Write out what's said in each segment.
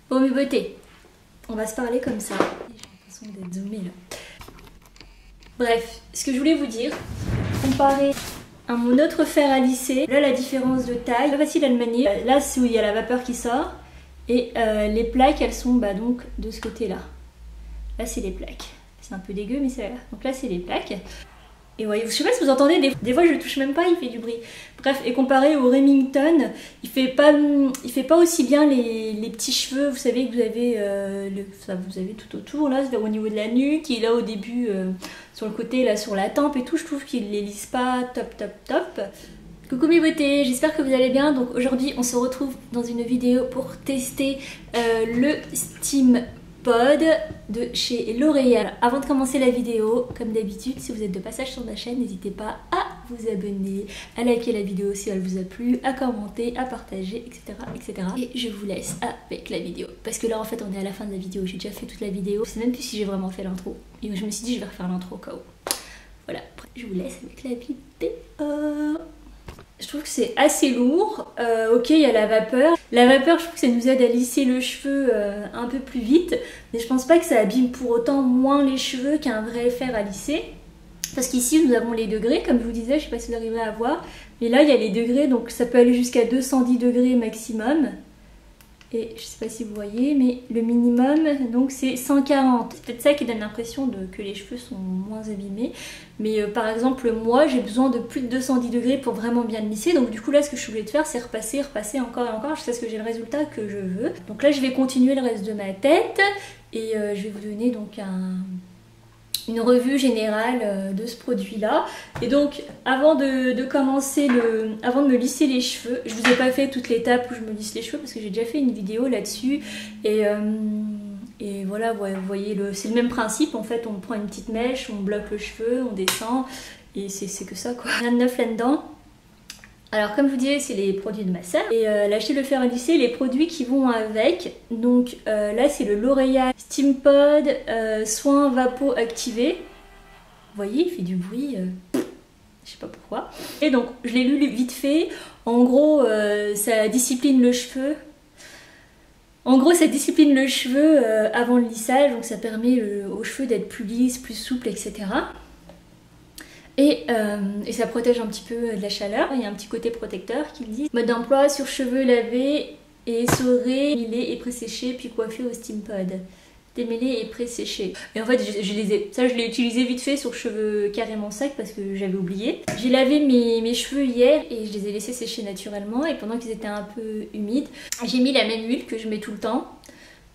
Bon mes beautés, on va se parler comme ça. J'ai l'impression d'être zoomée là. Bref, ce que je voulais vous dire, comparé à mon autre fer à lisser, là la différence de taille, pas facile à le manier. Là c'est où il y a la vapeur qui sort et les plaques elles sont donc de ce côté là. Là c'est les plaques. C'est un peu dégueu mais c'est là. Donc là c'est les plaques. Et ouais, je sais pas si vous entendez, des fois je le touche même pas, il fait du bruit. Bref, et comparé au Remington, il fait pas aussi bien les petits cheveux, vous savez que vous avez, vous avez tout autour, là, au niveau de la nuque, et là au début, sur le côté, là sur la tempe et tout, je trouve qu'il les lisse pas top. Coucou mes beautés, j'espère que vous allez bien. Donc aujourd'hui on se retrouve dans une vidéo pour tester le Steam Pod de chez L'Oréal. Avant de commencer la vidéo, comme d'habitude, si vous êtes de passage sur ma chaîne, n'hésitez pas à vous abonner, à liker la vidéo si elle vous a plu, à commenter, à partager, etc. Et je vous laisse avec la vidéo. Parce que là en fait on est à la fin de la vidéo, j'ai déjà fait toute la vidéo. Je sais même plus si j'ai vraiment fait l'intro. Et je me suis dit je vais refaire l'intro au cas où. Voilà, je vous laisse avec la vidéo. Je trouve que c'est assez lourd. Ok, il y a la vapeur. La vapeur, je trouve que ça nous aide à lisser le cheveu un peu plus vite. Mais je pense pas que ça abîme pour autant moins les cheveux qu'un vrai fer à lisser. Parce qu'ici, nous avons les degrés, comme je vous disais, je sais pas si vous arriverez à voir. Mais là, il y a les degrés, donc ça peut aller jusqu'à 210 degrés maximum. Et je sais pas si vous voyez, mais le minimum, donc c'est 140. C'est peut-être ça qui donne l'impression que les cheveux sont moins abîmés. Mais par exemple, moi, j'ai besoin de plus de 210 degrés pour vraiment bien le lisser. Donc du coup, là, ce que je suis obligée de faire, c'est repasser encore et encore jusqu'à ce que j'ai le résultat que je veux. Donc là, je vais continuer le reste de ma tête. Et je vais vous donner donc une revue générale de ce produit là. Et donc avant de commencer avant de me lisser les cheveux, je vous ai pas fait toute l'étape où je me lisse les cheveux parce que j'ai déjà fait une vidéo là-dessus et voilà, vous voyez, c'est le même principe en fait. On prend une petite mèche, on bloque le cheveu, on descend et c'est que ça quoi, rien de neuf là-dedans. Alors comme je vous disais, c'est les produits de ma sœur. Et là chez le fer à lisser, les produits qui vont avec. Donc là c'est le L'Oréal Steam Pod Soin Vapo Activé. Vous voyez, il fait du bruit, je sais pas pourquoi. Et donc je l'ai lu vite fait. En gros ça discipline le cheveu. En gros ça discipline le cheveu avant le lissage. Donc ça permet aux cheveux d'être plus lisses, plus souples, etc. Et ça protège un petit peu de la chaleur. Il y a un petit côté protecteur qui dit mode d'emploi sur cheveux lavés et essorés, démêlés et pré-séchés puis coiffés au Steam Pod. Démêlés et pré-séchés. Et en fait ça je l'ai utilisé vite fait sur cheveux carrément secs parce que j'avais oublié. J'ai lavé mes cheveux hier et je les ai laissés sécher naturellement et pendant qu'ils étaient un peu humides, j'ai mis la même huile que je mets tout le temps.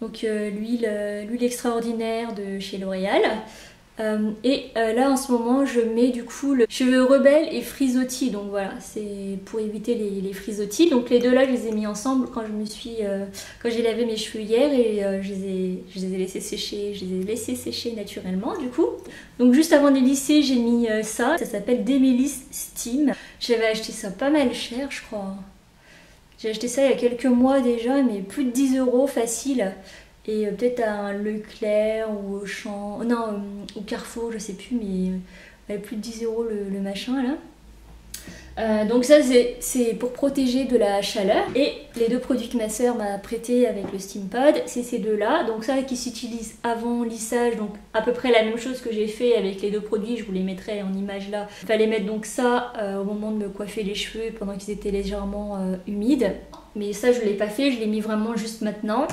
Donc l'huile extraordinaire de chez L'Oréal. Là en ce moment je mets du coup le cheveux rebelle et frisottis, donc voilà, c'est pour éviter les frisottis. Donc les deux là je les ai mis ensemble quand j'ai lavé mes cheveux hier et je les ai laissés sécher naturellement du coup. Donc juste avant de les lisser j'ai mis ça s'appelle Démêlisse Steam. J'avais acheté ça pas mal cher je crois. J'ai acheté ça il y a quelques mois déjà, mais plus de 10 € facile. Et peut-être à un Leclerc ou Auchan, non, au Carrefour, je sais plus, mais plus de 10 € le machin là. Donc ça c'est pour protéger de la chaleur. Et les deux produits que ma soeur m'a prêté avec le Steam Pod, c'est ces deux là. Donc ça qui s'utilise avant lissage, donc à peu près la même chose que j'ai fait avec les deux produits, je vous les mettrai en image là. Il fallait mettre donc ça au moment de me coiffer les cheveux pendant qu'ils étaient légèrement humides. Mais ça je l'ai pas fait, je l'ai mis vraiment juste maintenant.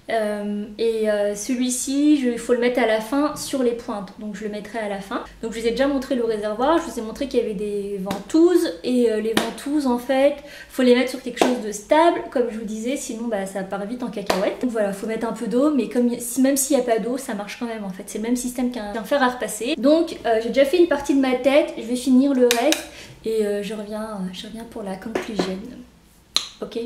Celui-ci il faut le mettre à la fin sur les pointes, donc je le mettrai à la fin. Donc je vous ai déjà montré le réservoir, je vous ai montré qu'il y avait des ventouses et les ventouses en fait faut les mettre sur quelque chose de stable comme je vous disais, sinon ça part vite en cacahuète. Donc voilà, faut mettre un peu d'eau, mais même s'il n'y a pas d'eau ça marche quand même en fait, c'est le même système qu'un fer à repasser. Donc j'ai déjà fait une partie de ma tête, je vais finir le reste et je reviens pour la conclusion. Ok,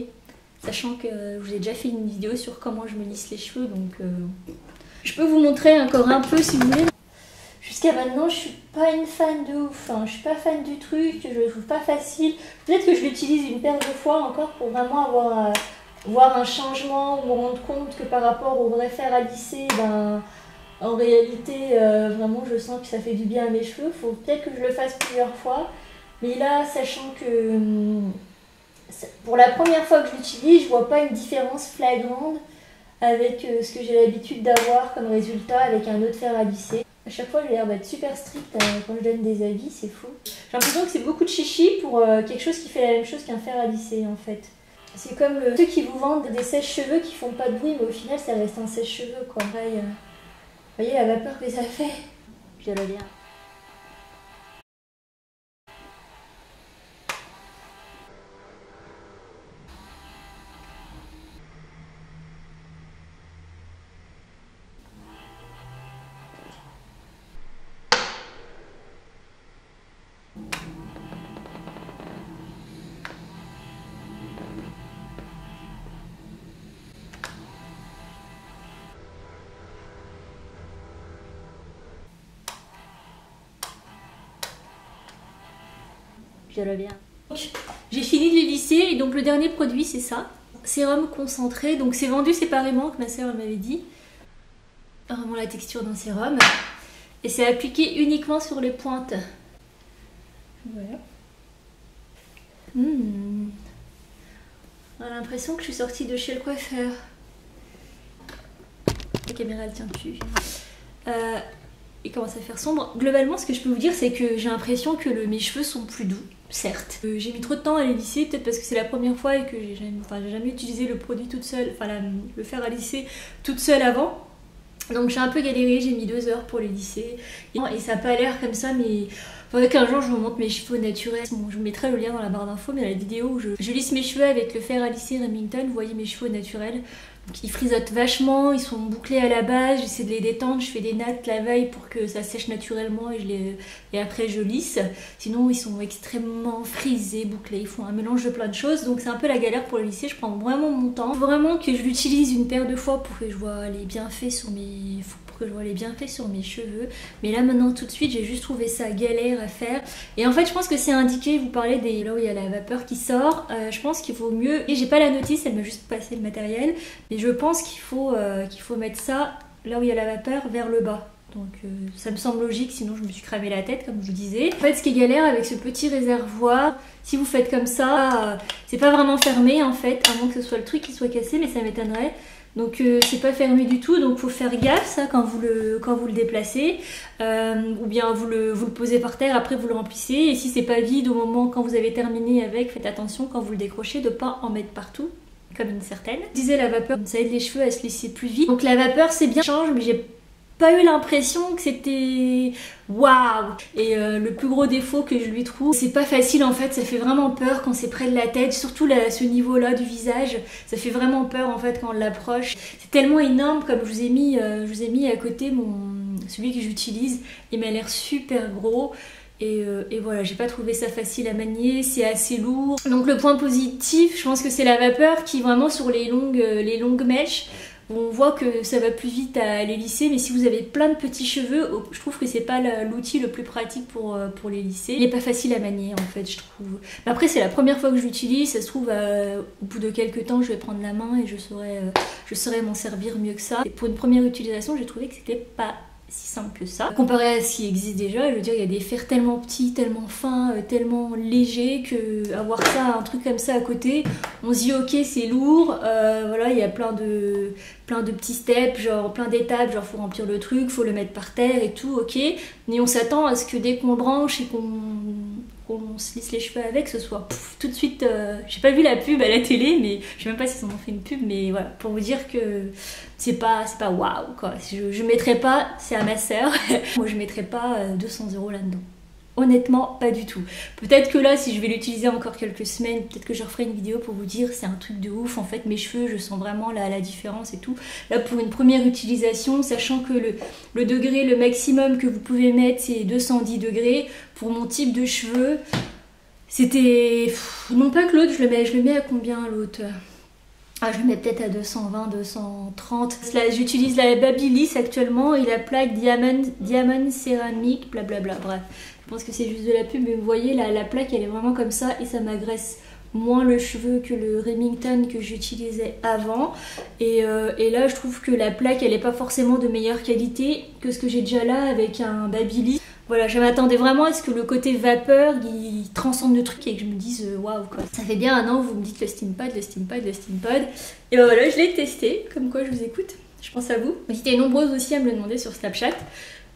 sachant que je vous ai déjà fait une vidéo sur comment je me lisse les cheveux, donc je peux vous montrer encore un peu si vous voulez. Jusqu'à maintenant je suis pas une fan de ouf, hein. Je suis pas fan du truc, je le trouve pas facile. Peut-être que je l'utilise une paire de fois encore pour vraiment voir un changement ou me rendre compte que par rapport au vrai fer à lisser, en réalité vraiment je sens que ça fait du bien à mes cheveux. Faut peut-être que je le fasse plusieurs fois, mais là sachant que Pour la première fois que je l'utilise, je vois pas une différence flagrante avec ce que j'ai l'habitude d'avoir comme résultat avec un autre fer à lisser. À chaque fois, j'ai l'air d'être super stricte quand je donne des avis, c'est fou. J'ai l'impression que c'est beaucoup de chichi pour quelque chose qui fait la même chose qu'un fer à lisser en fait. C'est comme ceux qui vous vendent des sèche-cheveux qui font pas de bruit, mais au final, ça reste un sèche-cheveux quoi. Pareil, vous voyez la vapeur que ça fait. Je le bien. Je le bien. J'ai fini de les lisser et donc le dernier produit c'est ça. Sérum concentré, donc c'est vendu séparément que ma soeur m'avait dit. Vraiment la texture d'un sérum. Et c'est appliqué uniquement sur les pointes. Voilà. On a l'impression que je suis sortie de chez le coiffeur. La caméra elle tient plus. Il commence à faire sombre. Globalement, ce que je peux vous dire, c'est que j'ai l'impression que mes cheveux sont plus doux, certes. J'ai mis trop de temps à les lisser, peut-être parce que c'est la première fois et que j'ai jamais utilisé le produit toute seule, le fer à lisser toute seule avant. Donc j'ai un peu galéré, j'ai mis 2 heures pour les lisser. Et ça n'a pas l'air comme ça, mais faudrait qu'un jour je vous montre mes cheveux naturels. Bon, je vous mettrai le lien dans la barre d'infos, mais dans la vidéo où je lisse mes cheveux avec le fer à lisser Remington, vous voyez mes cheveux naturels. Donc ils frisotent vachement, ils sont bouclés à la base, j'essaie de les détendre, je fais des nattes la veille pour que ça sèche naturellement et après je lisse. Sinon ils sont extrêmement frisés, bouclés, ils font un mélange de plein de choses, donc c'est un peu la galère pour le lisser, je prends vraiment mon temps. Faut vraiment que je l'utilise une paire de fois pour que je vois les bienfaits sur mes cheveux. Mais là maintenant tout de suite j'ai juste trouvé ça galère à faire. Et en fait je pense que c'est indiqué, vous parlez des là où il y a la vapeur qui sort, je pense qu'il vaut mieux, et j'ai pas la notice, elle m'a juste passé le matériel, mais je pense qu'il faut mettre ça là où il y a la vapeur vers le bas. Donc ça me semble logique, sinon je me suis cramé la tête comme je vous disais. En fait ce qui est galère avec ce petit réservoir, si vous faites comme ça, c'est pas vraiment fermé en fait, à moins que ce soit le truc qui soit cassé, mais ça m'étonnerait. Donc c'est pas fermé du tout, donc faut faire gaffe ça quand vous le déplacez, ou bien vous le posez par terre, après vous le remplissez, et si c'est pas vide au moment quand vous avez terminé avec, faites attention quand vous le décrochez de pas en mettre partout. Comme une certaine. Je disais la vapeur, ça aide les cheveux à se lisser plus vite. Donc la vapeur c'est bien, change, mais j'ai pas eu l'impression que c'était waouh. Et le plus gros défaut que je lui trouve, c'est pas facile en fait, ça fait vraiment peur quand c'est près de la tête, surtout là, ce niveau là du visage, ça fait vraiment peur en fait quand on l'approche. C'est tellement énorme, comme je vous ai mis à côté celui que j'utilise, il m'a l'air super gros. Et voilà, j'ai pas trouvé ça facile à manier, c'est assez lourd. Donc le point positif, je pense que c'est la vapeur qui vraiment sur les longues mèches, on voit que ça va plus vite à les lisser, mais si vous avez plein de petits cheveux, je trouve que c'est pas l'outil le plus pratique pour les lisser. Il est pas facile à manier en fait, je trouve. Mais après c'est la première fois que je l'utilise, ça se trouve au bout de quelques temps je vais prendre la main et je saurais m'en servir mieux que ça. Et pour une première utilisation, j'ai trouvé que c'était pas si simple que ça. Comparé à ce qui existe déjà, je veux dire, il y a des fers tellement petits, tellement fins, tellement légers que avoir ça, un truc comme ça à côté, on se dit ok c'est lourd, voilà, il y a plein de petits steps, genre plein d'étapes, genre faut remplir le truc, faut le mettre par terre et tout, ok, mais on s'attend à ce que dès qu'on le branche et qu'on se lisse les cheveux avec, ce soit tout de suite, j'ai pas vu la pub à la télé, mais je sais même pas s'ils en ont fait une pub, mais voilà, pour vous dire que c'est pas waouh quoi. Je mettrais pas, c'est à ma sœur, moi je mettrais pas 200 € là-dedans. Honnêtement, pas du tout. Peut-être que là, si je vais l'utiliser encore quelques semaines, peut-être que je referai une vidéo pour vous dire c'est un truc de ouf. En fait, mes cheveux, je sens vraiment la différence et tout. Là, pour une première utilisation, sachant que le degré, le maximum que vous pouvez mettre, c'est 210 degrés. Pour mon type de cheveux, c'était... Non pas que l'autre, je le mets à combien l'autre ? Je le mets peut-être à 220, 230. Là, j'utilise la Babyliss actuellement et la plaque Diamond céramique, blablabla, bref. Je pense que c'est juste de la pub, mais vous voyez, la plaque, elle est vraiment comme ça et ça m'agresse moins le cheveu que le Remington que j'utilisais avant. Et là, je trouve que la plaque, elle n'est pas forcément de meilleure qualité que ce que j'ai déjà là avec un Babyliss. Voilà, je m'attendais vraiment à ce que le côté vapeur, il transcende le truc et que je me dise waouh quoi. Ça fait bien 1 an, vous me dites le Steampod, le Steampod, le Steampod. Et ben voilà, je l'ai testé, comme quoi je vous écoute, je pense à vous. Vous étiez nombreuses aussi à me le demander sur Snapchat.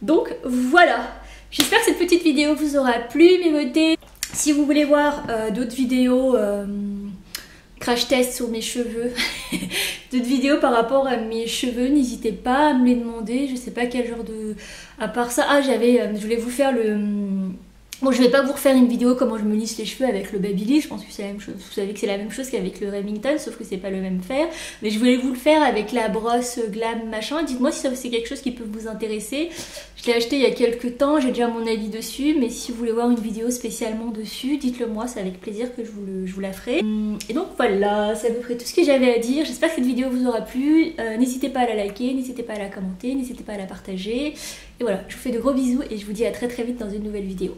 Donc voilà, j'espère que cette petite vidéo vous aura plu, mes beautés. Si vous voulez voir d'autres vidéos, crash test sur mes cheveux, d'autres vidéos par rapport à mes cheveux, n'hésitez pas à me les demander. Je sais pas quel genre de... À part ça, je voulais vous faire le... Bon, je vais pas vous refaire une vidéo comment je me lisse les cheveux avec le Babyliss, je pense que c'est la même chose. Vous savez que c'est la même chose qu'avec le Remington, sauf que c'est pas le même fer. Mais je voulais vous le faire avec la brosse Glam machin. Dites-moi si c'est quelque chose qui peut vous intéresser. Je l'ai acheté il y a quelques temps, j'ai déjà mon avis dessus, mais si vous voulez voir une vidéo spécialement dessus, dites-le moi, c'est avec plaisir que je vous la ferai. Et donc voilà, c'est à peu près tout ce que j'avais à dire. J'espère que cette vidéo vous aura plu. N'hésitez pas à la liker, n'hésitez pas à la commenter, n'hésitez pas à la partager. Et voilà, je vous fais de gros bisous et je vous dis à très vite dans une nouvelle vidéo.